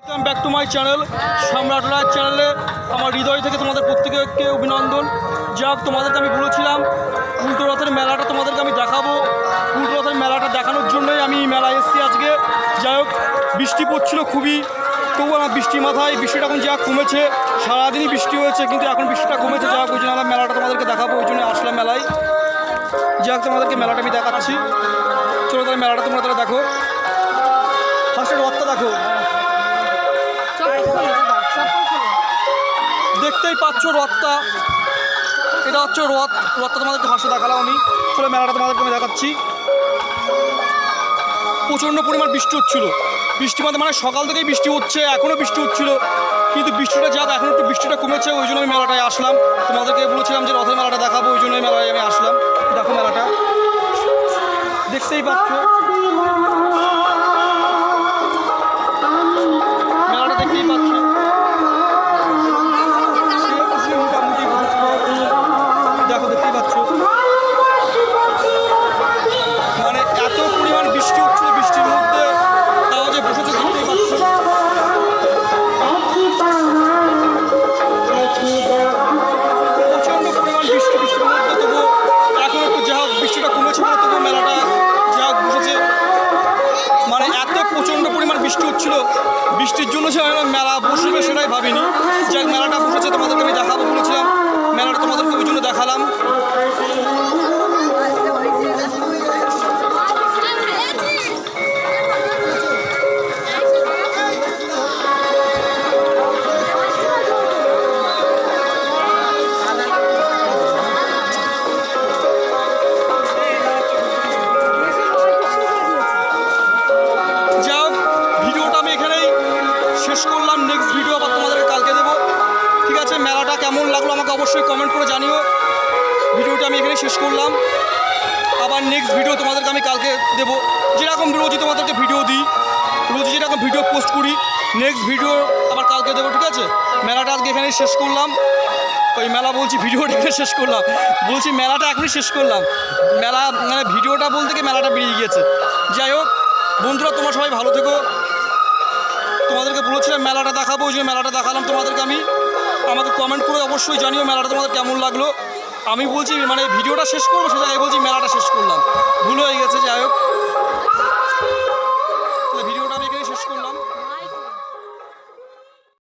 Welcome back to my channel সম্রাট রায় চ্যানেলে আমার হৃদয় থেকে তোমাদের প্রত্যেককে অভিনন্দন। যাক, তোমাদেরকে আমি বলেছিলাম উল্টো রথের মেলাটা তোমাদেরকে আমি দেখাবো। উল্টো রথের মেলাটা দেখানোর জন্যই আমি মেলায় এসেছি আজকে। যাই হোক, বৃষ্টি পড়ছিল খুবই, তবু আমার বৃষ্টি মাথায় বৃষ্টিটা এখন যা কমেছে। সারাদিনই বৃষ্টি হয়েছে কিন্তু এখন বৃষ্টিটা কমেছে। যাক, ওই জন্য মেলাটা তোমাদেরকে দেখাবো, ওই জন্য আসলাম মেলায়। যাক, তোমাদেরকে মেলাটা আমি দেখাচ্ছি। চলো তাহলে মেলাটা তোমরা তাহলে দেখো। ফার্স্টে রথটা দেখো, দেখতেই পাচ্ছ রথটা। এটা হচ্ছে রথটা তোমাদেরকে হাসতে দেখালাম আমি। চলো মেলাটা তোমাদেরকে আমি দেখাচ্ছি। প্রচণ্ড পরিমাণ বৃষ্টি হচ্ছিলো, বৃষ্টি মানে সকাল থেকেই বৃষ্টি হচ্ছে, এখনও বৃষ্টি হচ্ছিলো, কিন্তু বৃষ্টিটা যাক এখন একটু বৃষ্টিটা কমেছে। ওই জন্য আমি মেলাটায় আসলাম। তোমাদেরকে বলেছিলাম যে রথের মেলাটা দেখাবো, ওই জন্য মেলায় আমি আসলাম। দেখো মেলাটা দেখতেই পাচ্ছ, মেলাটা দেখতেই পাচ্ছ। দেখো দেখতেই পাচ্ছ, মানে এত পরিমাণ বৃষ্টি হচ্ছিল, বৃষ্টির মধ্যে তাও যে বসেছে দেখতেই পাচ্ছ। প্রচণ্ড পরিমাণ বৃষ্টির মধ্যে তবুও এখন একটু যা হোক বৃষ্টিটা কমেছে বলে তবুও মেলাটা যা হোক বসেছে। মানে এত প্রচণ্ড পরিমাণ বৃষ্টি হচ্ছিল, বৃষ্টির জন্য যে মেলা বসবে সেটাই ভাবিনি। যাক, মেলাটা বসেছে, তোমাদেরকে আমি দেখাবো বলেছিলাম। মেলাটা তোমাদেরকে ওই জন্য দেখালাম। শেষ করলাম, নেক্সট ভিডিও আবার তোমাদেরকে কালকে দেবো। ঠিক আছে, মেলাটা কেমন লাগলো আমাকে অবশ্যই কমেন্ট করে জানিও। ভিডিওটা আমি এখানে শেষ করলাম, আবার নেক্সট ভিডিও তোমাদেরকে আমি কালকে দেবো। যেরকম রোজই তোমাদেরকে ভিডিও দিই, রোজই যেরকম ভিডিও পোস্ট করি, নেক্সট ভিডিও আবার কালকে দেবো। ঠিক আছে, মেলাটা আজকে এখানেই শেষ করলাম। ওই মেলা বলছি, ভিডিওটা এখানে শেষ করলাম বলছি, মেলাটা এখনই শেষ করলাম। মেলা মানে ভিডিওটা বলতে গিয়ে মেলাটা বেরিয়ে গিয়েছে। যাই হোক বন্ধুরা, তোমরা সবাই ভালো থেকো। তোমাদেরকে বলেছিলাম মেলাটা দেখাবো, ওই জন্য মেলাটা দেখালাম তোমাদেরকে আমি। আমাকে কমেন্ট করে অবশ্যই জানিও মেলাটা তোমাদের কেমন লাগলো। আমি বলছি মানে ভিডিওটা শেষ করবো, সে জায়গায় বলছি মেলাটা শেষ করলাম, ভুল হয়ে গেছে। যাই হোক।